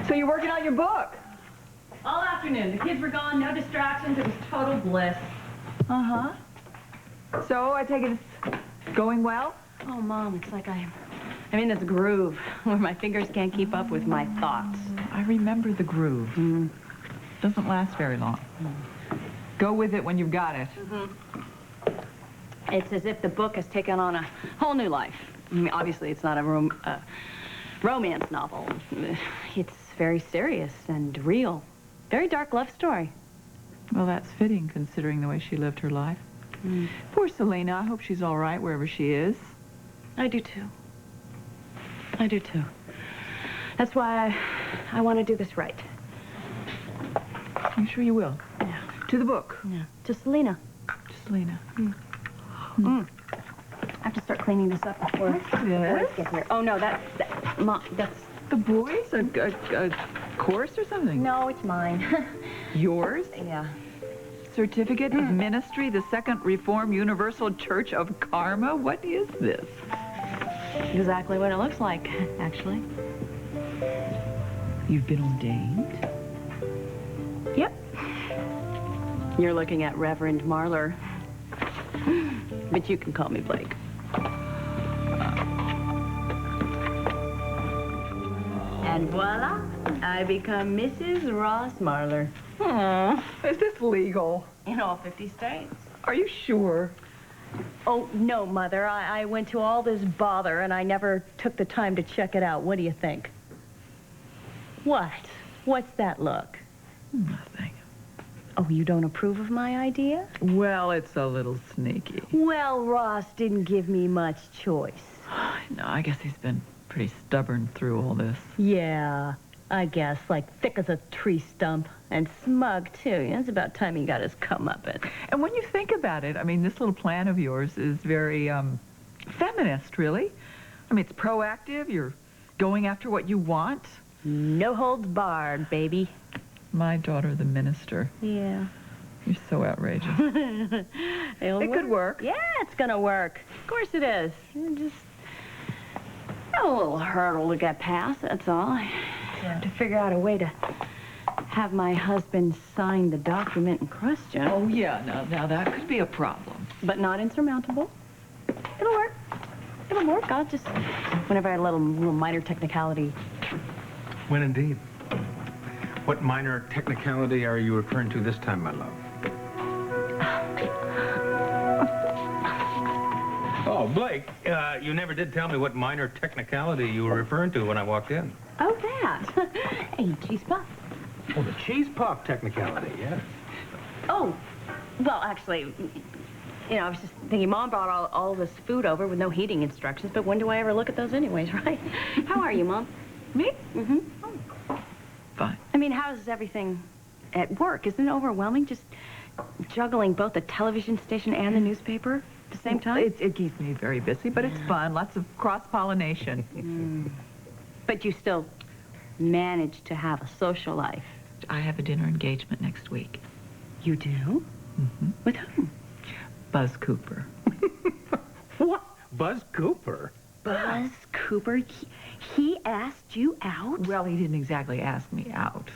So you're working on your book? All afternoon. The kids were gone, no distractions. It was total bliss. Uh-huh. So I take it it's going well? Oh, Mom, it's like I'm in this groove where my fingers can't keep up with my thoughts. I remember the groove. Doesn't last very long. Go with it when you've got it. It's as if the book has taken on a whole new life. I mean, obviously, it's not a romance novel. It's very serious and real. Very dark love story. Well, that's fitting, considering the way she lived her life. Poor Selena. I hope she's all right wherever she is. I do, too. I do, too. That's why I want to do this right. I'm sure you will. Yeah. To the book. Yeah. To Selena. To Selena. I have to start cleaning this up before the boys get here. Oh, no, Mom, that's... The boys? A course or something? No, it's mine. Yours? Yeah. Certificate of Ministry, the Second Reformed Universal Church of Karma? What is this? Exactly what it looks like, actually. You've been ordained? Yep. You're looking at Reverend Marlar. But you can call me Blake. And voila, I become Mrs. Ross Marlar. Is this legal? In all 50 states. Are you sure? Oh, no, Mother. I went to all this bother, and I never took the time to check it out. What do you think? What? What's that look? Nothing. Oh, you don't approve of my idea? Well, it's a little sneaky. Well, Ross didn't give me much choice. No, I guess he's been pretty stubborn through all this. Yeah, I guess. Like thick as a tree stump. And smug, too. It's about time he got his comeuppance. And when you think about it, I mean, this little plan of yours is very, feminist, really. I mean, it's proactive. You're going after what you want. No holds barred, baby. My daughter, the minister. Yeah. You're so outrageous. It could work. Yeah, it's gonna work. Of course it is. Just a little hurdle to get past, that's all. I have to figure out a way to have my husband sign the document in question. Oh, yeah. Now that could be a problem. But not insurmountable. It'll work. It'll work. I'll just... Whenever I had a little minor technicality. When indeed. What minor technicality are you referring to this time, my love? Oh, Blake, you never did tell me what minor technicality you were referring to when I walked in. Oh, that. Hey, cheese puff. Oh, the cheese puff technicality, yeah. Oh, well, actually, you know, I was just thinking Mom brought all this food over with no heating instructions, but when do I ever look at those anyways, right? How are you, Mom? Me? Mm-hmm. Oh. Fine. I mean, how's everything at work? Isn't it overwhelming just juggling both the television station and the newspaper at the same time? It keeps me very busy, but it's fun. Lots of cross-pollination. But you still manage to have a social life. I have a dinner engagement next week. You do? Mm-hmm. With whom? Buzz Cooper. What? Buzz Cooper? Buzz Cooper? He asked you out? Well, he didn't exactly ask me out.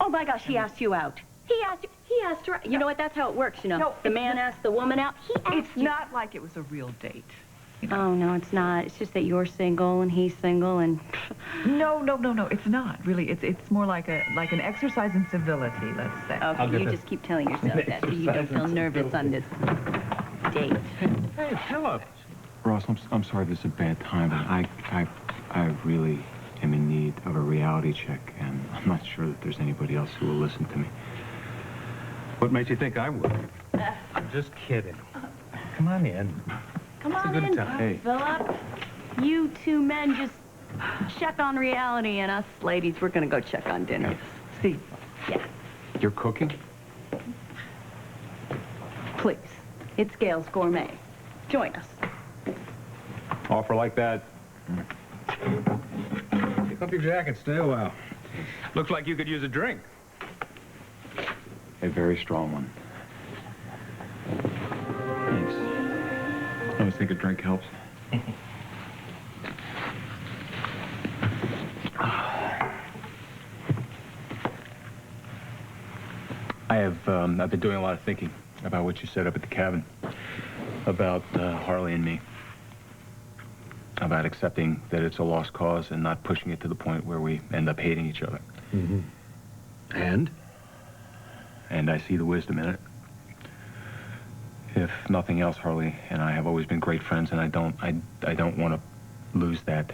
Oh, my gosh, he asked you out. He asked her out. You know what? That's how it works, you know. No, the man asked the woman out. He asked It's you. not like it was a real date. You know? Oh, no, it's not. It's just that you're single and he's single and... No. It's not, really. It's more like an exercise in civility, let's say. Okay, you just keep telling yourself that so you don't feel nervous on this date. Hey, Philip. Ross, I'm sorry this is a bad time, but I really am in need of a reality check, and I'm not sure that there's anybody else who will listen to me. What makes you think I would? I'm just kidding. Come on in. Come It's a on good in, time. Hey. Philip. You two men just check on reality, and us ladies, we're going to go check on dinner. See, Yeah, You're cooking? please. It's Gail's Gourmet. Join us. Offer like that. Pick up your jacket. Stay a while. Looks like you could use a drink. A very strong one. Thanks. I always think a drink helps. I've been doing a lot of thinking about what you said up at the cabin, about Harley and me, about accepting that it's a lost cause and not pushing it to the point where we end up hating each other. Mm-hmm. And? And I see the wisdom in it. If nothing else, Harley and I have always been great friends, and I don't want to lose that.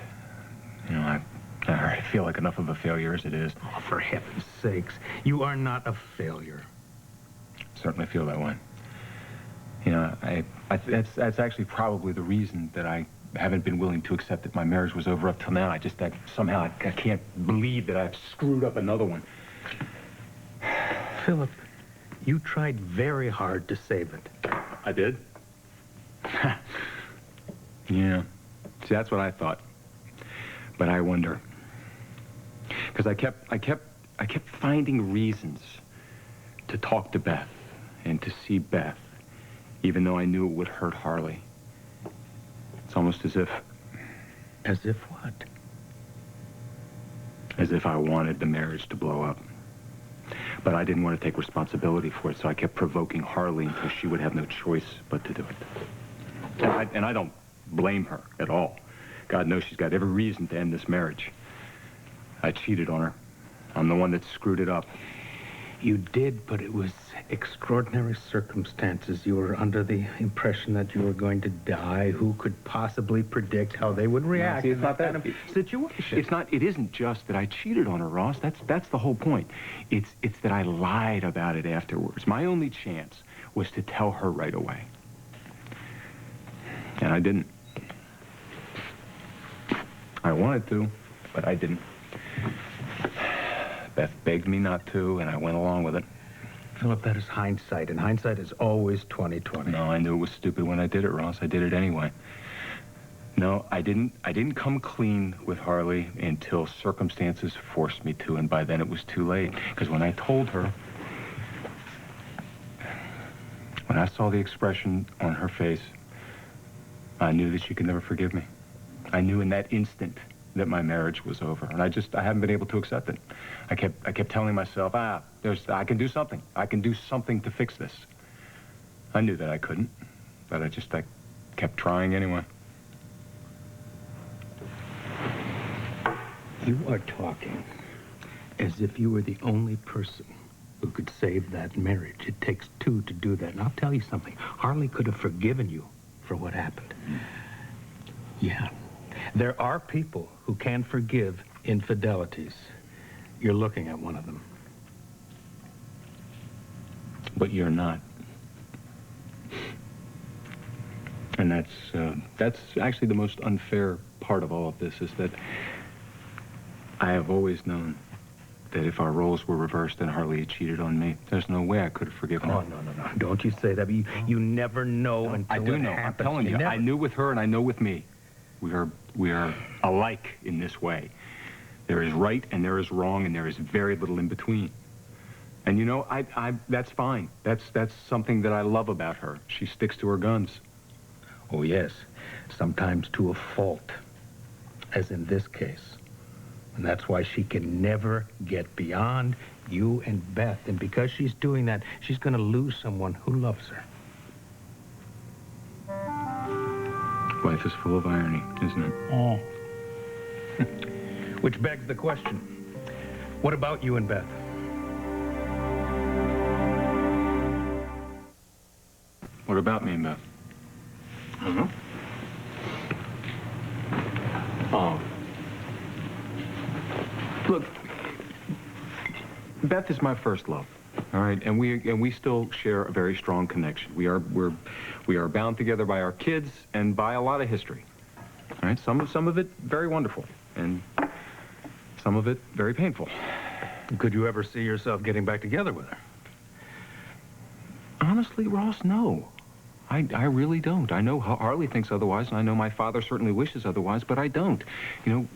You know, I already feel like enough of a failure as it is. Oh, for heaven's sakes, you are not a failure. Certainly feel that way. You know, that's actually probably the reason that I haven't been willing to accept that my marriage was over up till now. Somehow I can't believe that I've screwed up another one. Philip, you tried very hard to save it. I did? Yeah. See, that's what I thought. But I wonder. Because I kept finding reasons to talk to Beth and to see Beth, even though I knew it would hurt Harley. It's almost as if... As if what? As if I wanted the marriage to blow up. But I didn't want to take responsibility for it, so I kept provoking Harley until she would have no choice but to do it. And I don't blame her at all. God knows she's got every reason to end this marriage. I cheated on her. I'm the one that screwed it up. You did, but it was extraordinary circumstances. You were under the impression that you were going to die. Who could possibly predict how they would react See, in that kind of situation? It isn't just that I cheated on her, Ross. That's the whole point. It's that I lied about it afterwards. My only chance was to tell her right away. And I didn't. I wanted to, but I didn't. Beth begged me not to, and I went along with it. Philip, that is hindsight, and hindsight is always 20/20. No, I knew it was stupid when I did it, Ross. I did it anyway. No, I didn't come clean with Harley until circumstances forced me to, and by then it was too late. Because when I told her, when I saw the expression on her face, I knew that she could never forgive me. I knew in that instant that my marriage was over, and I haven't been able to accept it. I kept telling myself, I can do something. I can do something to fix this. I knew that I couldn't, but I kept trying anyway. You are talking as if you were the only person who could save that marriage. It takes two to do that. And I'll tell you something. Harley could have forgiven you for what happened. Yeah. There are people who can forgive infidelities. You're looking at one of them. But you're not. And that's actually the most unfair part of all of this, is that I have always known that if our roles were reversed and Harley had cheated on me, there's no way I could have forgiven her. Oh, no. Don't you say that. You never know until I do it know. happens. I'm telling you. I knew with her and I know with me. We are alike in this way. There is right and there is wrong, and there is very little in between. And you know, that's fine. That's something that I love about her. She sticks to her guns. Oh, yes. Sometimes to a fault, as in this case. And that's why she can never get beyond you and Beth. And because she's doing that, she's going to lose someone who loves her. Life is full of irony, isn't it? Oh. Which begs the question, what about you and Beth? What about me and Beth? I don't know. Oh. Look, Beth is my first love, all right, and we still share a very strong connection. We are bound together by our kids and by a lot of history. All right, some of it very wonderful, and some of it very painful. Could you ever see yourself getting back together with her? Honestly, Ross, no. I really don't. I know Harley thinks otherwise, and I know my father certainly wishes otherwise, but I don't. You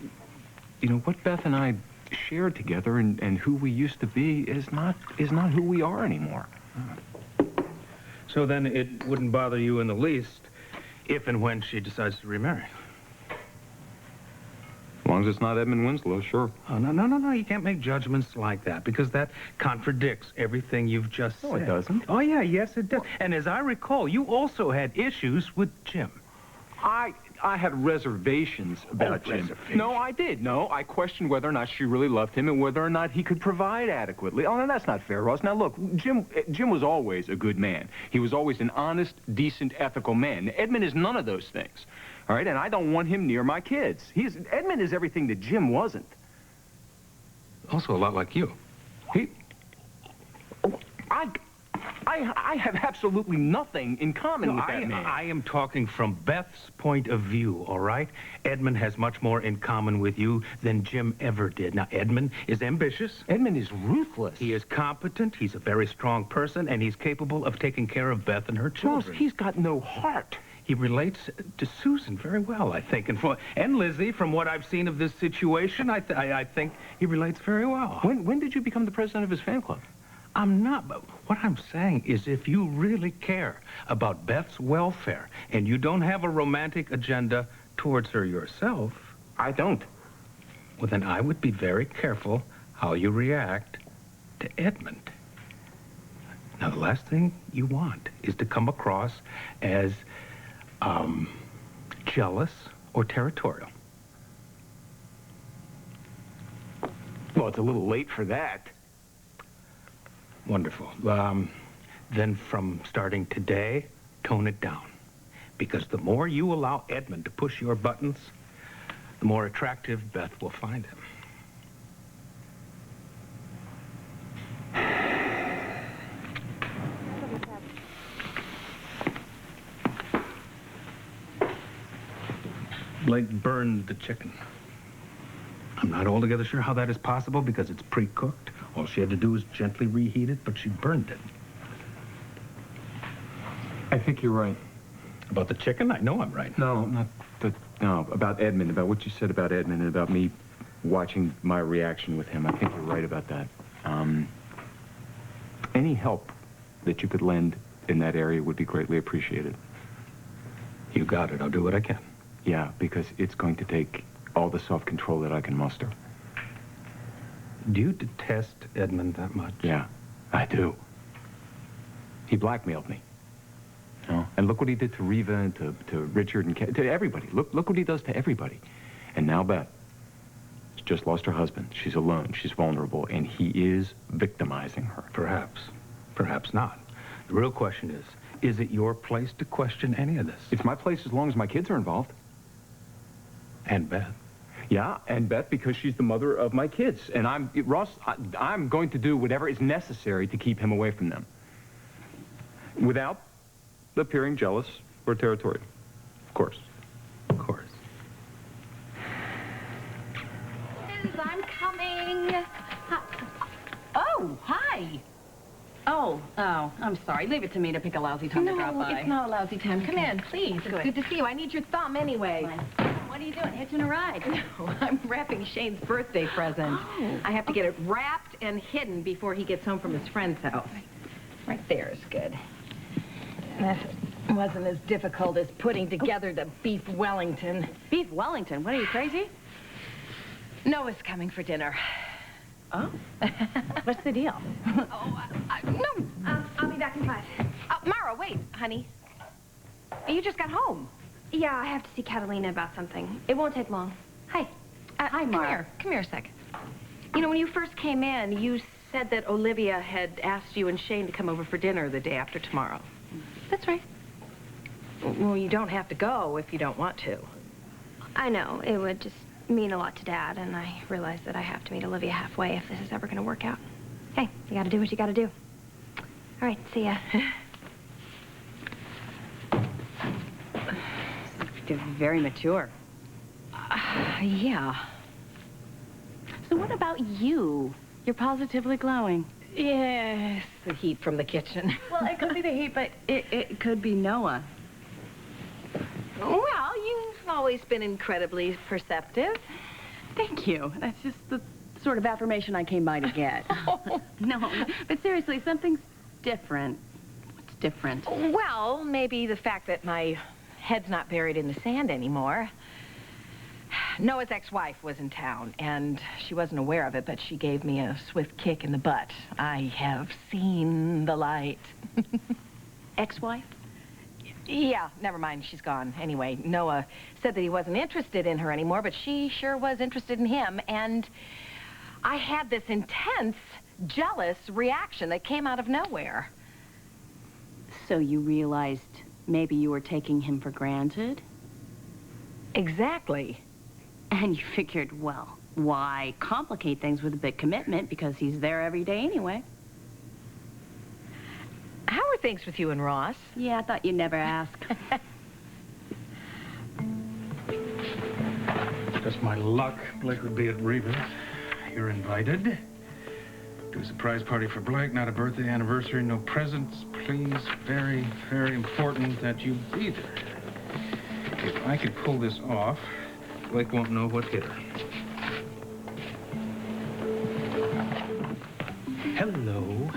know what Beth and I shared together and who we used to be is not who we are anymore. So then it wouldn't bother you in the least if and when she decides to remarry. Well, long as it's not Edmund Winslow, sure. Oh, no. You can't make judgments like that because that contradicts everything you've just said. No, it doesn't. Oh, yeah, yes, it does. And as I recall, you also had issues with Jim. I had reservations about Jim. Reservations. No, I did. No, I questioned whether or not she really loved him and whether or not he could provide adequately. Oh, no, that's not fair, Ross. Now, look, Jim was always a good man. He was always an honest, decent, ethical man. Edmund is none of those things, all right? And I don't want him near my kids. Edmund is everything that Jim wasn't. Also a lot like you. I have absolutely nothing in common with that man. I am talking from Beth's point of view, all right? Edmund has much more in common with you than Jim ever did. Now, Edmund is ambitious. Edmund is ruthless. He is competent. He's a very strong person, and he's capable of taking care of Beth and her children. Ross, he's got no heart. He relates to Susan very well, I think. And Lizzie, from what I've seen of this situation, I think he relates very well. When did you become the president of his fan club? I'm not, but what I'm saying is if you really care about Beth's welfare and you don't have a romantic agenda towards her yourself... I don't. Well, then I would be very careful how you react to Edmund. Now, the last thing you want is to come across as, jealous or territorial. Well, it's a little late for that. Wonderful. Then from starting today, tone it down. Because the more you allow Edmund to push your buttons, the more attractive Beth will find him. Blake burned the chicken. I'm not altogether sure how that is possible because it's pre-cooked. All she had to do was gently reheat it, but she burned it. I think you're right. About the chicken? I know I'm right. No, about Edmund, about what you said about Edmund and about me watching my reaction with him. I think you're right about that. Any help that you could lend in that area would be greatly appreciated. You got it. I'll do what I can. Yeah, because it's going to take all the self-control that I can muster. Do you detest Edmund that much? Yeah, I do. He blackmailed me. Oh. And look what he did to Reva and to Richard and to everybody. Look what he does to everybody. And now Beth. She's just lost her husband. She's alone. She's vulnerable. And he is victimizing her. Perhaps. Perhaps not. The real question is it your place to question any of this? It's my place as long as my kids are involved. And Beth. Yeah, and Beth, because she's the mother of my kids. And I'm going to do whatever is necessary to keep him away from them. Without appearing jealous or territorial. Of course. Of course. I'm coming. Oh, hi. Oh, I'm sorry. Leave it to me to pick a lousy time to drop by. No, it's not a lousy time. Come in, please. It's good to see you. I need your thumb anyway. What are you doing? Hitching a ride? No, I'm wrapping Shane's birthday present. Oh. I have to get it wrapped and hidden before he gets home from his friend's house. Right there is good. That wasn't as difficult as putting together the beef Wellington. Beef Wellington? What are you, crazy? Noah's coming for dinner. Oh? What's the deal? No. I'll be back in 5. Mara, wait, honey. You just got home. Yeah, I have to see Catalina about something. It won't take long. Hi. Hi, Mara. Come here a sec. You know, when you first came in, you said that Olivia had asked you and Shane to come over for dinner the day after tomorrow. That's right. Well, you don't have to go if you don't want to. I know. It would just mean a lot to Dad, and I realize that I have to meet Olivia halfway if this is ever going to work out. Hey, you got to do what you got to do. All right, see ya. Very mature. Yeah. So what about you? You're positively glowing. Yes, the heat from the kitchen. Well, it could be the heat, but it could be Noah. Well, you've always been incredibly perceptive. Thank you. That's just the sort of affirmation I came by to get. No, but seriously, something's different. What's different? Well, maybe the fact that my head's not buried in the sand anymore. Noah's ex-wife was in town, and she wasn't aware of it, but she gave me a swift kick in the butt. I have seen the light. Ex-wife? Yeah, never mind, she's gone. Anyway, Noah said that he wasn't interested in her anymore, but she sure was interested in him, and I had this intense, jealous reaction that came out of nowhere. So you realized maybe you were taking him for granted? Exactly. And you figured, well, why complicate things with a big commitment because he's there every day anyway? How are things with you and Ross? Yeah, I thought you'd never ask. Just my luck. Blake would be at Reva's. You're invited. Do a surprise party for Blake, not a birthday, anniversary, no presents. Please, very, very important that you be there. If I could pull this off, Blake won't know what hit her. Hello.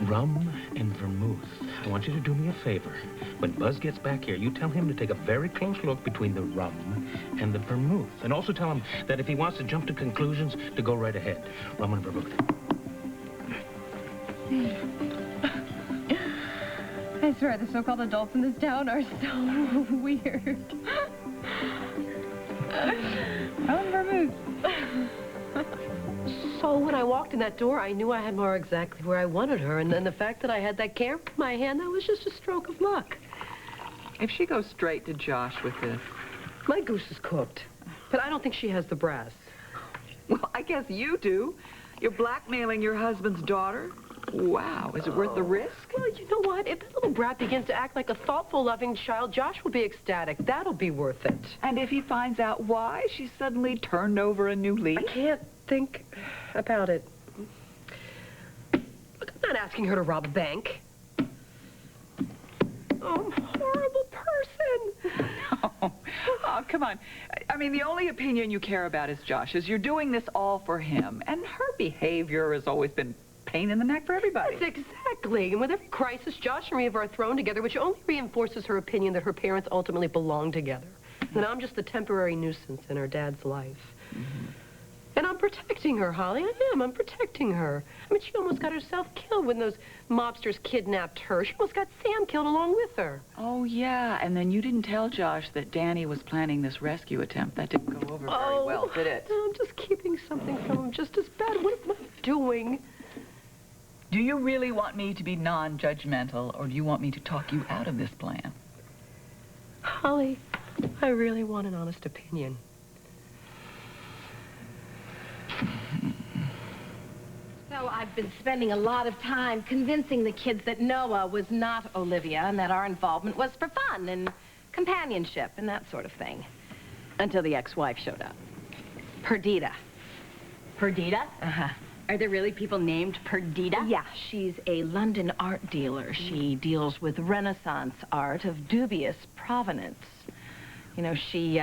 Rum and vermouth. I want you to do me a favor. When Buzz gets back here, you tell him to take a very close look between the rum and the vermouth. And also tell him that if he wants to jump to conclusions, to go right ahead. Rum and vermouth. I swear, the so-called adults in this town are so weird. Rum vermouth. So when I walked in that door, I knew I had Mara exactly where I wanted her. And then the fact that I had that camera in my hand, that was just a stroke of luck. If she goes straight to Josh with this. My goose is cooked. But I don't think she has the brass. Well, I guess you do. You're blackmailing your husband's daughter? Wow, is it worth the risk? Well, you know what? If that little brat begins to act like a thoughtful, loving child, Josh will be ecstatic. That'll be worth it. And if he finds out why she suddenly turned over a new leaf? I can't think about it. Look, I'm not asking her to rob a bank. Oh, I'm a horrible person. Oh, come on. I mean, the only opinion you care about is Josh's. You're doing this all for him. And her behavior has always been pain in the neck for everybody. Yes, exactly. And with every crisis, Josh and Reva are thrown together, which only reinforces her opinion that her parents ultimately belong together. And I'm just the temporary nuisance in her dad's life. Mm-hmm. And I'm protecting her, Holly. I am. I'm protecting her. I mean, she almost got herself killed when those mobsters kidnapped her. She almost got Sam killed along with her. Oh, yeah. And then you didn't tell Josh that Danny was planning this rescue attempt. That didn't go over very well, did it? I'm just keeping something from him just as bad. What am I doing? Do you really want me to be non-judgmental, or do you want me to talk you out of this plan? Holly, I really want an honest opinion. So I've been spending a lot of time convincing the kids that Noah was not Olivia and that our involvement was for fun and companionship and that sort of thing. Until the ex-wife showed up. Perdita. Perdita? Uh-huh. Are there really people named Perdita? Yeah, she's a London art dealer. She deals with Renaissance art of dubious provenance. You know, she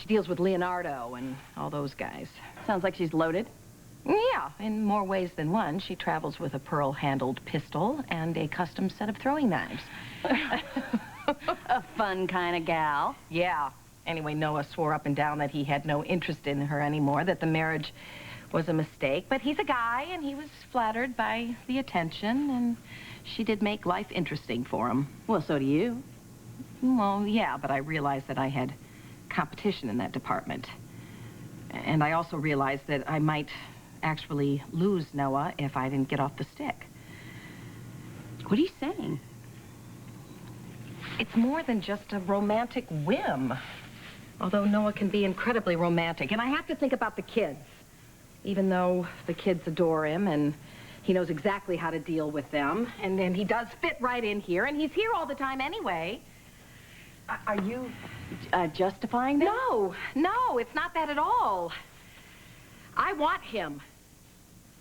deals with Leonardo and all those guys. Sounds like she's loaded. Yeah, in more ways than one. She travels with a pearl-handled pistol and a custom set of throwing knives. A fun kind of gal. Yeah. Anyway, Noah swore up and down that he had no interest in her anymore, that the marriage was a mistake. But he's a guy, and he was flattered by the attention, and she did make life interesting for him. Well, so do you. Well, yeah, but I realized that I had competition in that department. And I also realized that I might actually lose Noah if I didn't get off the stick. What are you saying? It's more than just a romantic whim. Although Noah can be incredibly romantic. And I have to think about the kids. Even though the kids adore him and he knows exactly how to deal with them. And then he does fit right in here. And he's here all the time anyway. Are you justifying that? No, it's not that at all. I want him.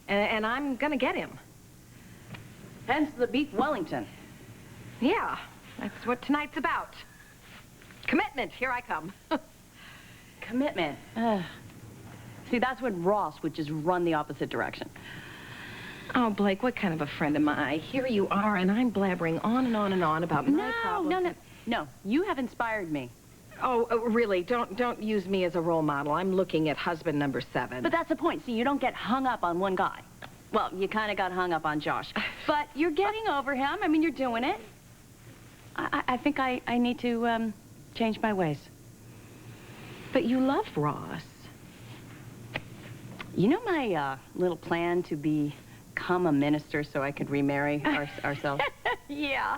And I'm gonna get him. Hence the beef Wellington. Yeah, that's what tonight's about. Commitment, here I come. Commitment. See, that's when Ross would just run the opposite direction. Oh, Blake, what kind of a friend am I? Here you are, and I'm blabbering on and on and on about my problems. No, you have inspired me. Really, don't use me as a role model. I'm looking at husband number 7. But that's the point. See, you don't get hung up on one guy. Well, you kind of got hung up on Josh. But you're getting over him. I mean, you're doing it. I think I need to change my ways. But you love Ross. You know my little plan to become a minister so I could remarry ourselves? Yeah.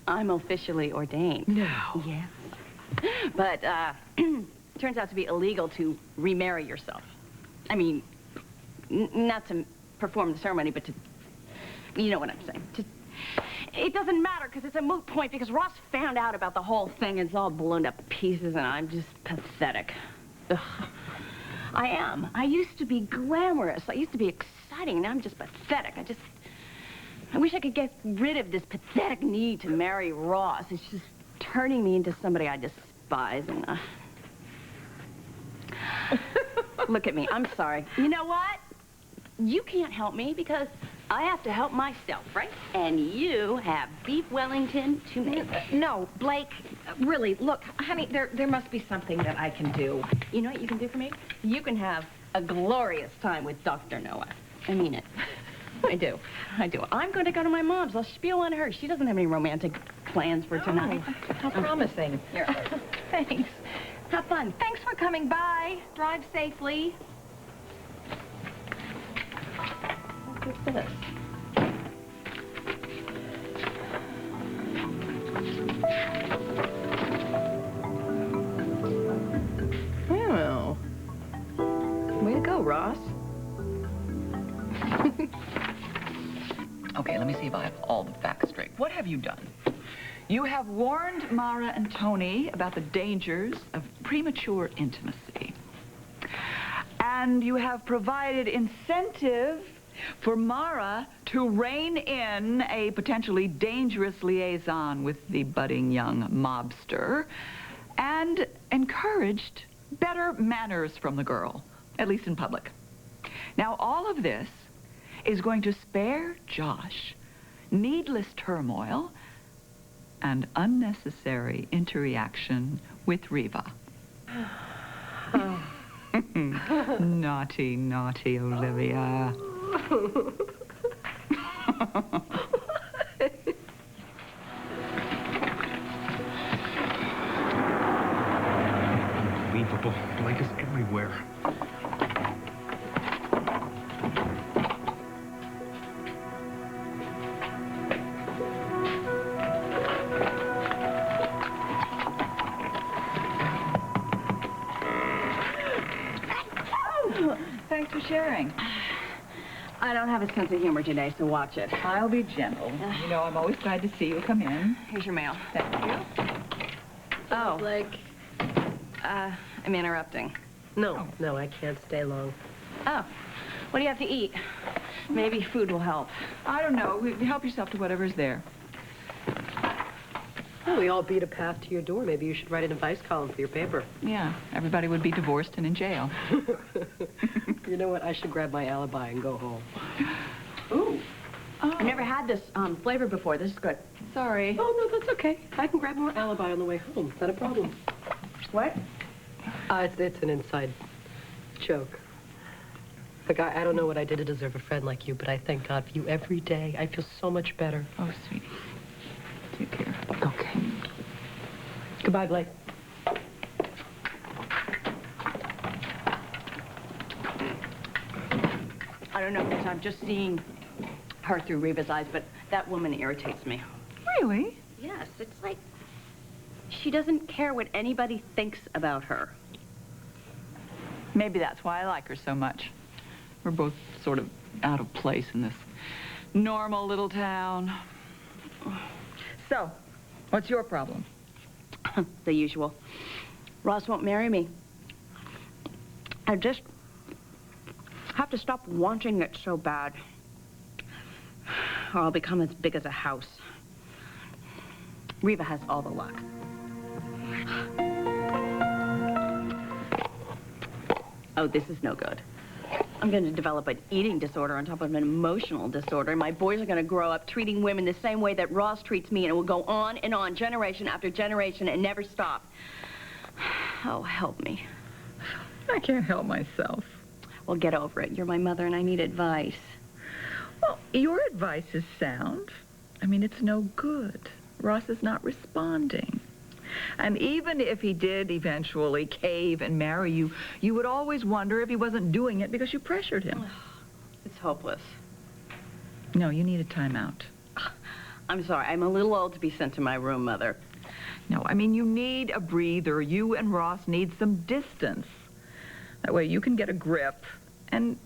I'm officially ordained. No. Yeah. But turns out to be illegal to remarry yourself. I mean, not to perform the ceremony, but to, you know what I'm saying. It doesn't matter because it's a moot point because Ross found out about the whole thing and it's all blown up to pieces and I'm just pathetic. Ugh. I am. I used to be glamorous. I used to be exciting. Now I'm just pathetic. I wish I could get rid of this pathetic need to marry Ross. It's just turning me into somebody I despise. And look at me. I'm sorry. You know what? You can't help me because I have to help myself, right? And you have beef Wellington to make. No, Blake, really, look, honey, there must be something that I can do. You know what you can do for me? You can have a glorious time with Dr. Noah. I mean it. I do. I'm going to go to my mom's. I'll spiel on her. She doesn't have any romantic plans for tonight. Oh, how promising. Here. Thanks. Have fun. Thanks for coming by. Drive safely. What's this? Well, way to go, Ross. Okay, let me see if I have all the facts straight. What have you done? You have warned Mara and Tony about the dangers of premature intimacy. And you have provided incentive for Mara to rein in a potentially dangerous liaison with the budding young mobster and encouraged better manners from the girl, at least in public. Now, all of this is going to spare Josh needless turmoil and unnecessary interreaction with Riva. Naughty, naughty Olivia. Unbelievable. Blake is everywhere. Thanks for sharing. I don't have a sense of humor today, so watch it. I'll be gentle. You know, I'm always glad to see you come in. Here's your mail. Thank you. Oh. I'm interrupting. No, I can't stay long. Oh. What do you have to eat? Maybe food will help. I don't know. Help yourself to whatever's there. Well, we all beat a path to your door. Maybe you should write an advice column for your paper. Yeah, everybody would be divorced and in jail. You know what? I should grab my alibi and go home. Ooh. Oh. I've never had this flavor before. This is good. Sorry. Oh, no, that's okay. I can grab more alibi on the way home. Not a problem. What? It's an inside joke. Look, I don't know what I did to deserve a friend like you, but I thank God for you every day. I feel so much better. Oh, sweetie. Take care. Okay. Goodbye, Blake. I don't know because I'm just seeing her through Reva's eyes, but that woman irritates me. Really? Yes, it's like she doesn't care what anybody thinks about her. Maybe that's why I like her so much. We're both sort of out of place in this normal little town. So, what's your problem? The usual. Ross won't marry me. I just have to stop wanting it so bad, or I'll become as big as a house. Riva has all the luck. Oh, this is no good. I'm going to develop an eating disorder on top of an emotional disorder. My boys are going to grow up treating women the same way that Ross treats me, and it will go on, generation after generation, and never stop. Oh, help me. I can't help myself. Well, get over it. You're my mother, and I need advice. Well, your advice is sound. I mean, it's no good. Ross is not responding. And even if he did eventually cave and marry you, you would always wonder if he wasn't doing it because you pressured him. It's hopeless. No, you need a timeout. I'm sorry. I'm a little old to be sent to my room, Mother. No, I mean, you need a breather. You and Ross need some distance. That way you can get a grip, and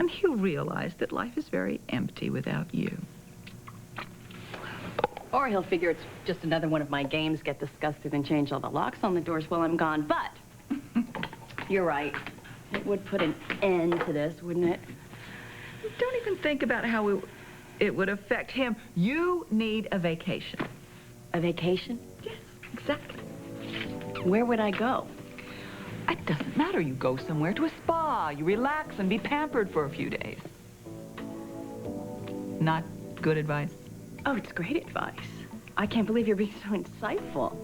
he'll realize that life is very empty without you. Or he'll figure it's just another one of my games, get disgusted and change all the locks on the doors while I'm gone. But you're right. It would put an end to this, wouldn't it? Don't even think about how it would affect him. You need a vacation. A vacation? Yes, exactly. Where would I go? It doesn't matter. You go somewhere to a spa. You relax and be pampered for a few days. Not good advice? Oh, it's great advice. I can't believe you're being so insightful.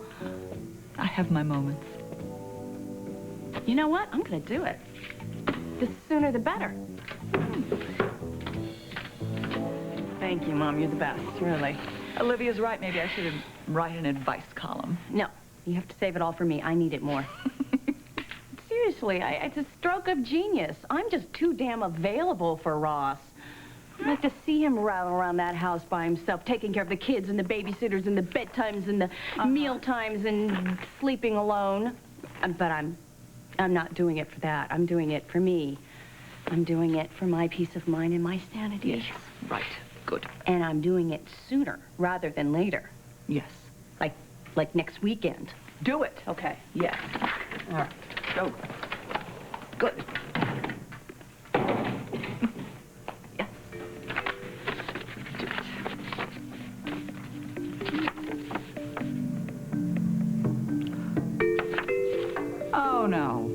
I have my moments. You know what? I'm going to do it. The sooner the better. Thank you, Mom. You're the best, really. Olivia's right. Maybe I should write an advice column. No, you have to save it all for me. I need it more. Seriously, it's a stroke of genius. I'm just too damn available for Ross. I'd like to see him rattle around that house by himself, taking care of the kids and the babysitters and the bedtimes and the meal times and sleeping alone. But I'm not doing it for that. I'm doing it for me. I'm doing it for my peace of mind and my sanity. Yes, right. Good. And I'm doing it sooner rather than later. Yes. Like next weekend. Do it. Okay. Yes. All right. Go. Good. Yes. Do it. Oh, no.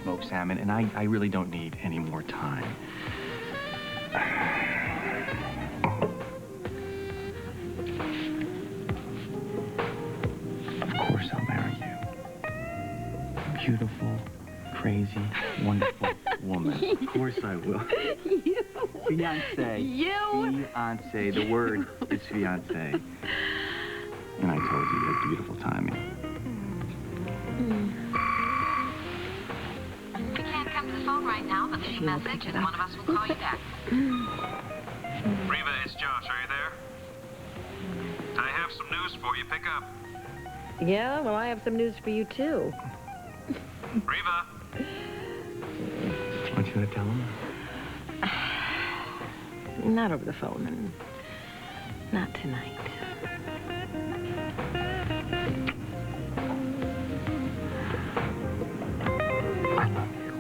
Smoked salmon, and I really don't need any more time. Of course I'll marry you. Beautiful, crazy, wonderful woman. Of course I will. You. Fiancé. You. Fiancé. The word is fiancé. And I told you you had beautiful timing. We can't come to the phone right now, but leave a message and one of us will call you back. Reva, it's Josh. Are you there? have some news for you. Pick up. Yeah, well, I have some news for you, too. Reva. Aren't you going to tell him? Not over the phone, and not tonight. I love you.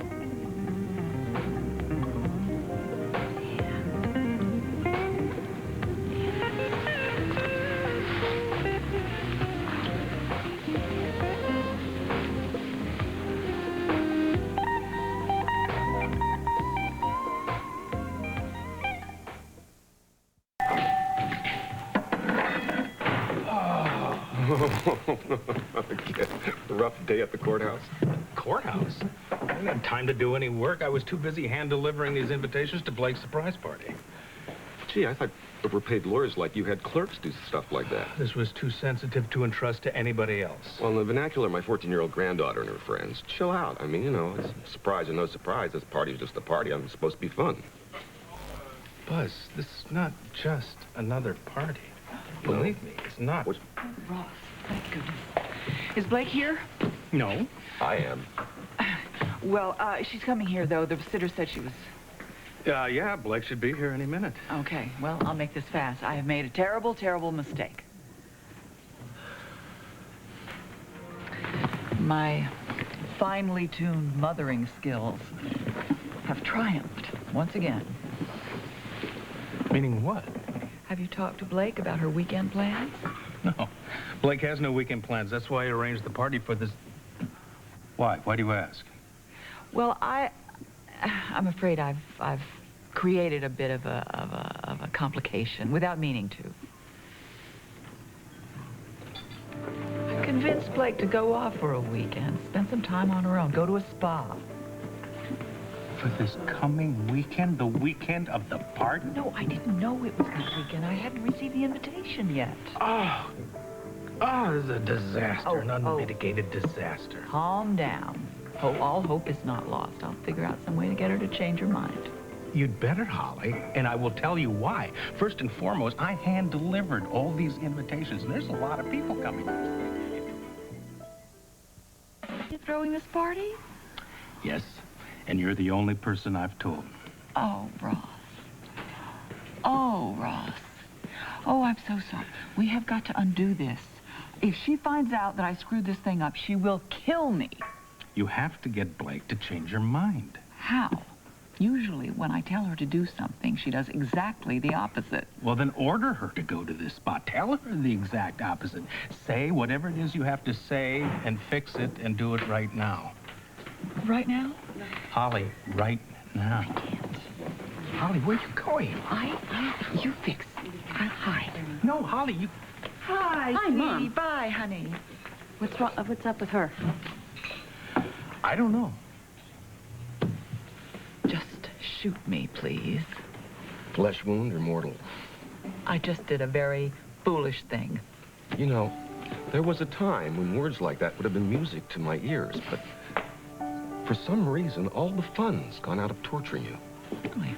Rough day at the courthouse. Courthouse? I didn't have time to do any work. I was too busy hand-delivering these invitations to Blake's surprise party. Gee, I thought overpaid lawyers like you had clerks do stuff like that. This was too sensitive to entrust to anybody else. Well, in the vernacular, my 14-year-old granddaughter and her friends. Chill out. I mean, you know, it's a surprise or no surprise. This party's just a party. I'm supposed to be fun. Buzz, this is not just another party. Believe me, it's not. Ross, thank goodness. Is Blake here? No. I am. Well, she's coming here, though. The sitter said she was... Yeah, Blake should be here any minute. Okay, well, I'll make this fast. I have made a terrible, terrible mistake. My finely tuned mothering skills have triumphed once again. Meaning what? Have you talked to Blake about her weekend plans? No. Blake has no weekend plans. That's why I arranged the party for this... Why? Why do you ask? Well, I'm afraid I've created a bit of a complication without meaning to. I convinced Blake to go off for a weekend, spend some time on her own, go to a spa. For this coming weekend? The weekend of the party? No, I didn't know it was that weekend. I hadn't received the invitation yet. Oh, this is a disaster, an unmitigated disaster. Calm down. All hope is not lost. I'll figure out some way to get her to change her mind. You'd better, Holly, and I will tell you why. First and foremost, I hand-delivered all these invitations, and there's a lot of people coming. You throwing this party? Yes, and you're the only person I've told. Oh, Ross. Oh, Ross. Oh, I'm so sorry. We have got to undo this. If she finds out that I screwed this thing up, she will kill me. You have to get Blake to change her mind. How? Usually, when I tell her to do something, she does exactly the opposite. Well, then order her to go to this spot. Tell her the exact opposite. Say whatever it is you have to say and fix it and do it right now. Right now? Holly, right now. I can't. Holly, where are you going? You fix. Hi. No, Holly, you... Hi, Hi, Mom. Bye, honey. What's wrong? What's up with her? I don't know. Just shoot me, please. Flesh wound or mortal? I just did a very foolish thing. You know, there was a time when words like that would have been music to my ears, but for some reason, all the fun's gone out of torturing you. Really?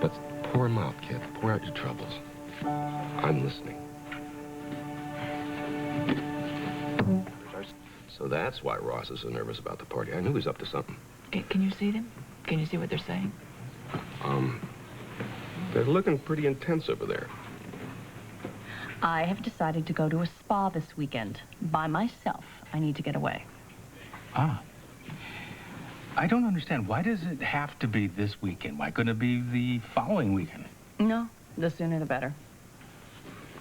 But pour 'em out, kid. Pour out your troubles. I'm listening. So that's why Ross is so nervous about the party. I knew he was up to something. Can you see them? Can you see what they're saying? They're looking pretty intense over there. I have decided to go to a spa this weekend. By myself. I need to get away. Ah. I don't understand. Why does it have to be this weekend? Why couldn't it be the following weekend? No, the sooner the better.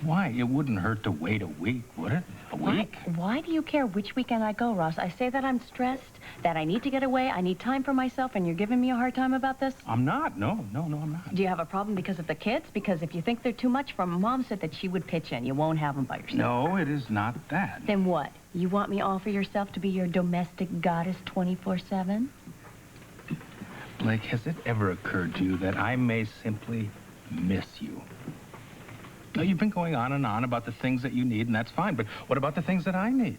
Why? It wouldn't hurt to wait a week, would it? A week? Why do you care which weekend I go, Ross? I say that I'm stressed, that I need to get away, I need time for myself, and you're giving me a hard time about this? I'm not. No, I'm not. Do you have a problem because of the kids? Because if you think they're too much for 'em, Mom said that she would pitch in. You won't have them by yourself. No, it is not that. Then what? You want me all for yourself to be your domestic goddess 24/7? Blake, has it ever occurred to you that I may simply miss you? Now, you've been going on and on about the things that you need, and that's fine, but what about the things that I need?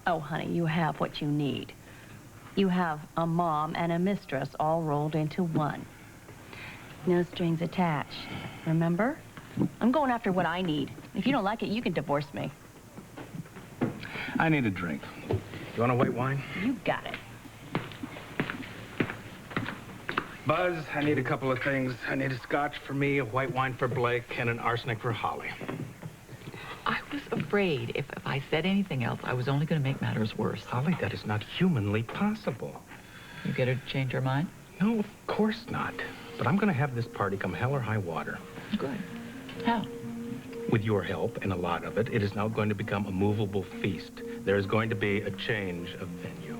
Oh, honey, you have what you need. You have a mom and a mistress all rolled into one. No strings attached. Remember? I'm going after what I need. If you don't like it, you can divorce me. I need a drink. You want a white wine? You got it. Buzz, I need a couple of things. I need a scotch for me, a white wine for Blake, and an arsenic for Holly. I was afraid if I said anything else, I was only going to make matters worse. Holly, that is not humanly possible. You get her to change her mind? No, of course not. But I'm going to have this party come hell or high water. Good. How? With your help, and a lot of it, it is now going to become a movable feast. There is going to be a change of venue.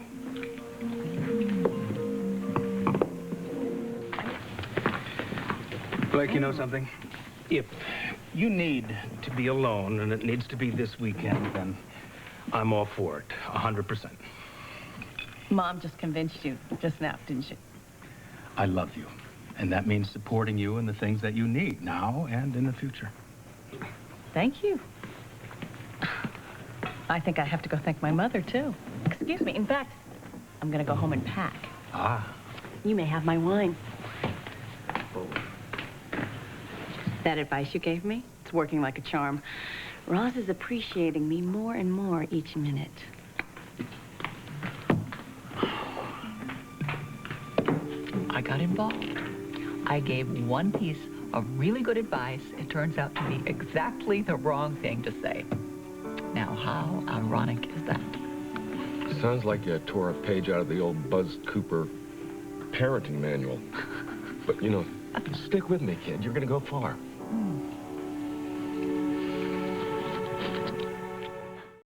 Blake, you know something? If you need to be alone, and it needs to be this weekend, then I'm all for it, 100%. Mom just convinced you just now, didn't she? I love you, and that means supporting you in the things that you need, now and in the future. Thank you. I think I have to go thank my mother, too. Excuse me. In fact, I'm going to go home and pack. Ah. You may have my wine. That advice you gave me, it's working like a charm. Roz is appreciating me more and more each minute. I got involved. I gave one piece of really good advice. It turns out to be exactly the wrong thing to say. Now, how ironic is that? Sounds like you tore a page out of the old Buzz Cooper parenting manual. But, you know, stick with me, kid. You're gonna go far.